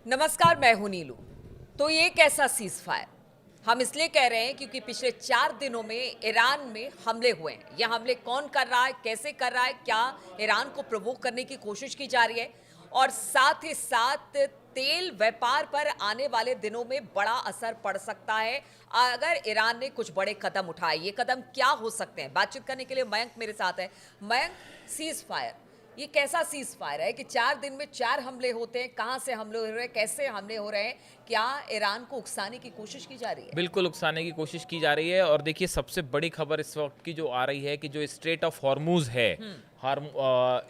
नमस्कार, मैं हूं नीलू। तो ये कैसा सीज फायर? हम इसलिए कह रहे हैं क्योंकि पिछले 4 दिनों में ईरान में हमले हुए हैं। ये हमले कौन कर रहा है, कैसे कर रहा है, क्या ईरान को प्रोवोक करने की कोशिश की जा रही है, और साथ ही साथ तेल व्यापार पर आने वाले दिनों में बड़ा असर पड़ सकता है अगर ईरान ने कुछ बड़े कदम उठाए। ये कदम क्या हो सकते हैं? बातचीत करने के लिए मयंक मेरे साथ है। मयंक, सीज फायर ये कैसा सीज फायर है कि 4 दिन में 4 हमले होते हैं? कहां से हमले हो रहे हैं, कैसे हमले हो रहे हैं? क्या ईरान को उकसाने की कोशिश की जा रही है? बिल्कुल उकसाने की कोशिश की जा रही है। और देखिए, सबसे बड़ी खबर इस वक्त की जो आ रही है कि जो स्ट्रेट ऑफ हॉर्मूज है,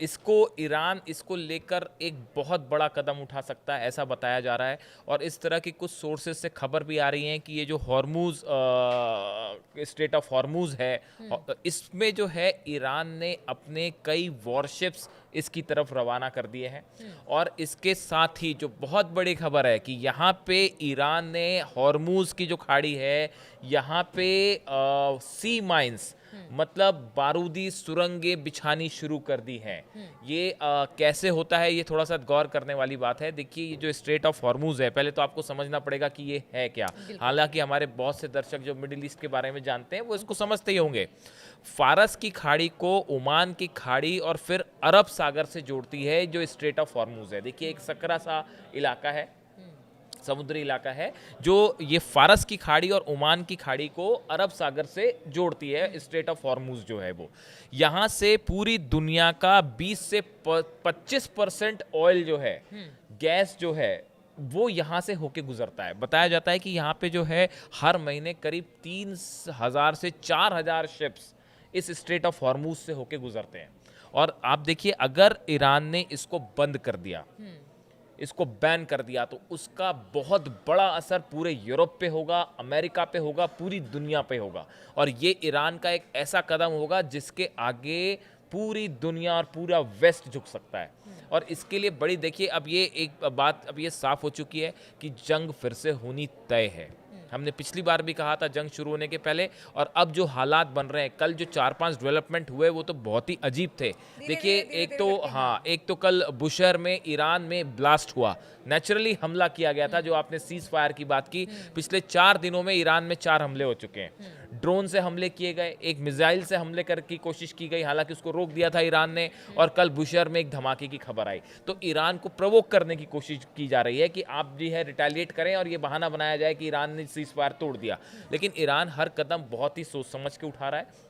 इसको ईरान इसको लेकर एक बहुत बड़ा कदम उठा सकता है, ऐसा बताया जा रहा है। और इस तरह की कुछ सोर्सेज से खबर भी आ रही है कि ये जो हॉर्मूज स्ट्रेट ऑफ हॉर्मूज है, इसमें जो है ईरान ने अपने कई वॉरशिप्स इसकी तरफ रवाना कर दिए हैं। और इसके साथ ही जो बहुत बड़ी खबर है कि यहाँ पे ईरान ने हॉर्मूज की जो खाड़ी है, यहाँ पे सी माइंस, मतलब बारूदी सुरंगें बिछानी शुरू कर दी हैं। ये कैसे होता है, ये थोड़ा सा गौर करने वाली बात है। देखिए, ये जो स्ट्रेट ऑफ हॉर्मूज है, पहले तो आपको समझना पड़ेगा कि ये है क्या। हालांकि हमारे बहुत से दर्शक जो मिडिल ईस्ट के बारे में जानते हैं वो इसको समझते ही होंगे। फारस की खाड़ी को ओमान की खाड़ी और फिर अरब सागर से जोड़ती है जो स्ट्रेट ऑफ हॉर्मूज है। देखिए, एक सकरा सा इलाका है, समुद्री इलाका है, जो ये फारस की खाड़ी और ओमान की खाड़ी को अरब सागर से जोड़ती है। स्ट्रेट ऑफ हॉर्मूज जो है वो यहाँ से पूरी दुनिया का 20 से 25% ऑयल जो है, गैस जो है, वो यहाँ से होके गुजरता है। बताया जाता है कि यहाँ पे जो है हर महीने करीब 3,000 से 4,000 शिप्स इस स्ट्रेट ऑफ हॉर्मूज से होके गुजरते हैं। और आप देखिए, अगर ईरान ने इसको बंद कर दिया, इसको बैन कर दिया, तो उसका बहुत बड़ा असर पूरे यूरोप पे होगा, अमेरिका पे होगा, पूरी दुनिया पे होगा। और ये ईरान का एक ऐसा कदम होगा जिसके आगे पूरी दुनिया और पूरा वेस्ट झुक सकता है। और इसके लिए बड़ी, देखिए, अब ये एक बात अब ये साफ हो चुकी है कि जंग फिर से होनी तय है। हमने पिछली बार भी कहा था जंग शुरू होने के पहले, और अब जो हालात बन रहे हैं, कल जो 4-5 डेवलपमेंट हुए वो तो बहुत ही अजीब थे। देखिए, एक तो कल बुशहर में ईरान में ब्लास्ट हुआ, नेचुरली हमला किया गया था। जो आपने सीज फायर की बात की, पिछले 4 दिनों में ईरान में 4 हमले हो चुके हैं। ड्रोन से हमले किए गए, एक मिसाइल से हमले करने की कोशिश की गई, हालांकि उसको रोक दिया था ईरान ने। और कल बुशहर में एक धमाके की खबर आई। तो ईरान को प्रोवोक करने की कोशिश की जा रही है कि आप जो है रिटेलिएट करें, और ये बहाना बनाया जाए कि ईरान ने सीज फायर तोड़ दिया। लेकिन ईरान हर कदम बहुत ही सोच समझ के उठा रहा है।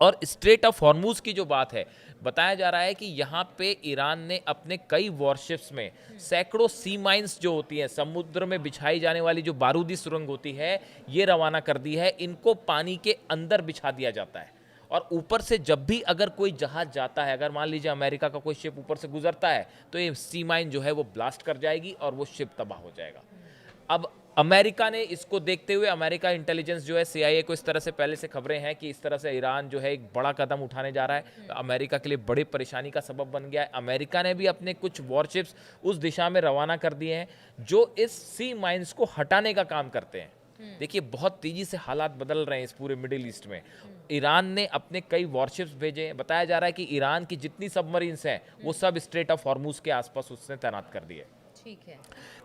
और स्ट्रेट ऑफ हॉर्मूज की जो बात है, बताया जा रहा है कि यहाँ पे ईरान ने अपने कई वॉरशिप्स में सैकड़ों सी माइंस जो होती हैं, समुद्र में बिछाई जाने वाली जो बारूदी सुरंग होती है, ये रवाना कर दी है। इनको पानी के अंदर बिछा दिया जाता है। और ऊपर से जब भी अगर कोई जहाज जाता है, अगर मान लीजिए अमेरिका का कोई शिप ऊपर से गुजरता है, तो ये सी माइन जो है वो ब्लास्ट कर जाएगी और वो शिप तबाह हो जाएगा। अब अमेरिका ने इसको देखते हुए, अमेरिका इंटेलिजेंस जो है, सीआईए को इस तरह से पहले से खबरें हैं कि इस तरह से ईरान जो है एक बड़ा कदम उठाने जा रहा है। अमेरिका के लिए बड़ी परेशानी का सबब बन गया है। अमेरिका ने भी अपने कुछ वॉरशिप्स उस दिशा में रवाना कर दिए हैं जो इस सी माइंस को हटाने का काम करते हैं। देखिए, बहुत तेजी से हालात बदल रहे हैं इस पूरे मिडिल ईस्ट में। ईरान ने अपने कई वॉरशिप्स भेजे हैं। बताया जा रहा है कि ईरान की जितनी सबमरीन्स हैं वो सब स्ट्रेट ऑफ हॉर्मूज के आसपास उसने तैनात कर दिए। ठीक है।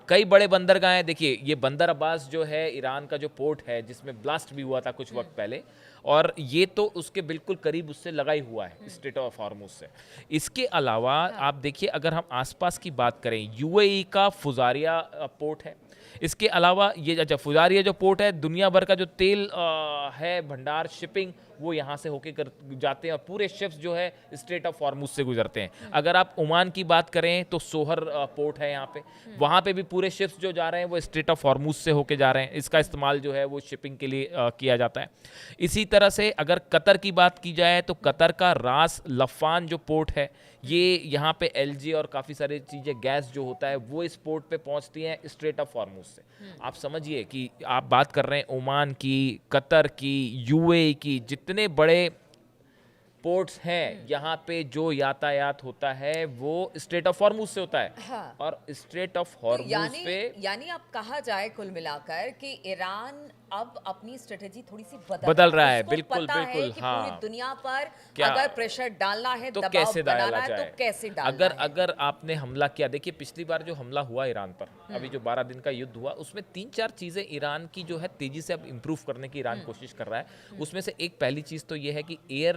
कई बड़े बंदरगाह हैं। देखिए, ये बंदर अब्बास जो है ईरान का जो पोर्ट है, जिसमें ब्लास्ट भी हुआ था कुछ वक्त पहले, और ये तो उसके बिल्कुल करीब उससे लगा ही हुआ है स्ट्रेट ऑफ हॉर्मूज से। इसके अलावा आप देखिए, अगर हम आसपास की बात करें, यूएई का फुजारिया पोर्ट है। इसके अलावा ये, अच्छा, फुजारिया जो पोर्ट है, दुनिया भर का जो तेल है भंडार, शिपिंग, वो यहाँ से होके कर जाते हैं। और पूरे शिप्स जो है स्ट्रेट ऑफ हॉर्मूज से गुजरते हैं। अगर आप ओमान की बात करें तो सोहर पोर्ट है यहाँ पे, वहाँ पे भी पूरे शिप्स जो जा रहे हैं वो स्ट्रेट ऑफ हॉर्मूज से होके जा रहे हैं। इसका इस्तेमाल जो है वो शिपिंग के लिए किया जाता है। इसी तरह से अगर कतर की बात की जाए तो कतर का रास लफान जो पोर्ट है, ये यहाँ पे एलजी और काफ़ी सारी चीज़ें, गैस जो होता है, वो इस पोर्ट पे पहुँचती हैं स्ट्रेट ऑफ हॉर्मूज से। आप समझिए कि आप बात कर रहे हैं ओमान की, कतर की, यूएई की, जितने बड़े पोर्ट्स हैं यहाँ पे जो यातायात होता है वो स्ट्रेट ऑफ हॉर्मूज से होता है। हाँ। और स्ट्रेट ऑफ तो हॉर्मूज पे यानी अब कहा जाए कुल मिलाकर कि ईरान अब अपनी स्ट्रेटेजी थोड़ी सी बदल रहा है, उसको बिल्कुल, पता है बिल्कुल, कि हाँ। पूरी दुनिया पर क्या? अगर प्रेशर डालना है, तो दबाव कैसे डाला बनाना है, जाए? तो कैसे डालना अगर है। अगर आपने हमला किया, देखिए पिछली बार जो हमला हुआ ईरान पर, अभी जो 12 दिन का युद्ध हुआ, उसमें 3-4 चीज़ें ईरान की जो है तेज़ी से अब इम्प्रूव करने की ईरान कोशिश कर रहा है। उसमें से एक पहली चीज़ तो ये है कि एयर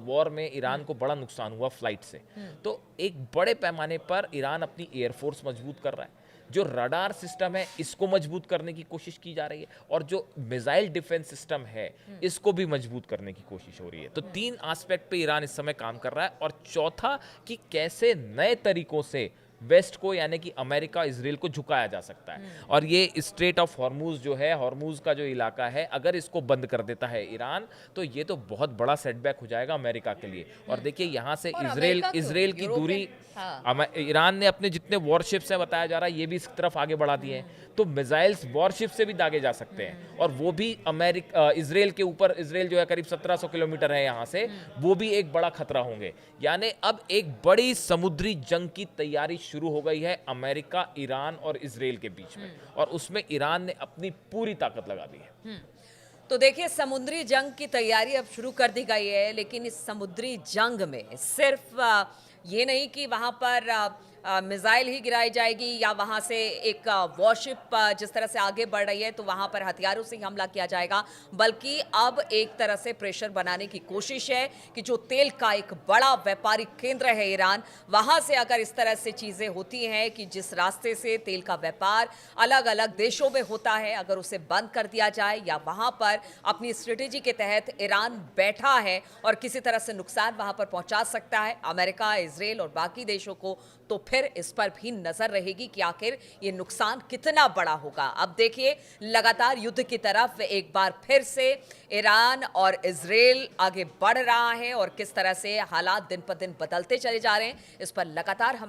वॉर में ईरान को बड़ा नुकसान हुआ फ्लाइट से। तो एक बड़े पैमाने पर ईरान अपनी एयरफोर्स मजबूत कर रहा है। जो रडार सिस्टम है इसको मजबूत करने की कोशिश की जा रही है, और जो मिसाइल डिफेंस सिस्टम है इसको भी मजबूत करने की कोशिश हो रही है। तो 3 एस्पेक्ट पे ईरान इस समय काम कर रहा है। और चौथा कि कैसे नए तरीकों से वेस्ट को, यानी कि अमेरिका इजराइल को झुकाया जा सकता है। और ये स्ट्रेट ऑफ हॉर्मूज जो है, हॉर्मूज का जो इलाका है, अगर इसको बंद कर देता है ईरान, तो ये तो बहुत बड़ा सेटबैक हो जाएगा अमेरिका के लिए। और देखिए यहाँ से और इजराइल अमेरिका क्यों? इजराइल की यूरोपियन- दूरी, हाँ। ईरान ने अपने जितने वॉरशिप्स है बताया जा रहा है ये भी इस तरफ आगे बढ़ा दिए हैं, तो मिसाइल्स वॉरशिप से भी दागे जा सकते हैं, और वो भी अमेरिका इजराइल के ऊपर, इजराइल जो है करीब 1700 किलोमीटर है यहाँ से, वो भी एक बड़ा खतरा होंगे। यानी अब एक बड़ी समुद्री जंग की तैयारी शुरू हो गई है अमेरिका, ईरान और इजराइल के बीच में, और उसमें ईरान ने अपनी पूरी ताकत लगा दी है। तो देखिए, समुद्री जंग की तैयारी अब शुरू कर दी गई है, लेकिन इस समुद्री जंग में सिर्फ ये नहीं कि वहां पर मिसाइल ही गिराई जाएगी या वहां से एक वॉरशिप जिस तरह से आगे बढ़ रही है तो वहां पर हथियारों से ही हमला किया जाएगा, बल्कि अब एक तरह से प्रेशर बनाने की कोशिश है कि जो तेल का एक बड़ा व्यापारिक केंद्र है ईरान, वहां से अगर इस तरह से चीजें होती हैं कि जिस रास्ते से तेल का व्यापार अलग अलग देशों में होता है, अगर उसे बंद कर दिया जाए या वहां पर अपनी स्ट्रेटेजी के तहत ईरान बैठा है और किसी तरह से नुकसान वहां पर पहुंचा सकता है अमेरिका, इजराइल और बाकी देशों को, तो फिर इस पर भी नजर रहेगी कि आखिर ये नुकसान कितना बड़ा होगा। अब देखिए, लगातार युद्ध की तरफ एक बार फिर से ईरान और इजराइल आगे बढ़ रहा है, और किस तरह से हालात दिन पर दिन बदलते चले जा रहे हैं, इस पर लगातार हम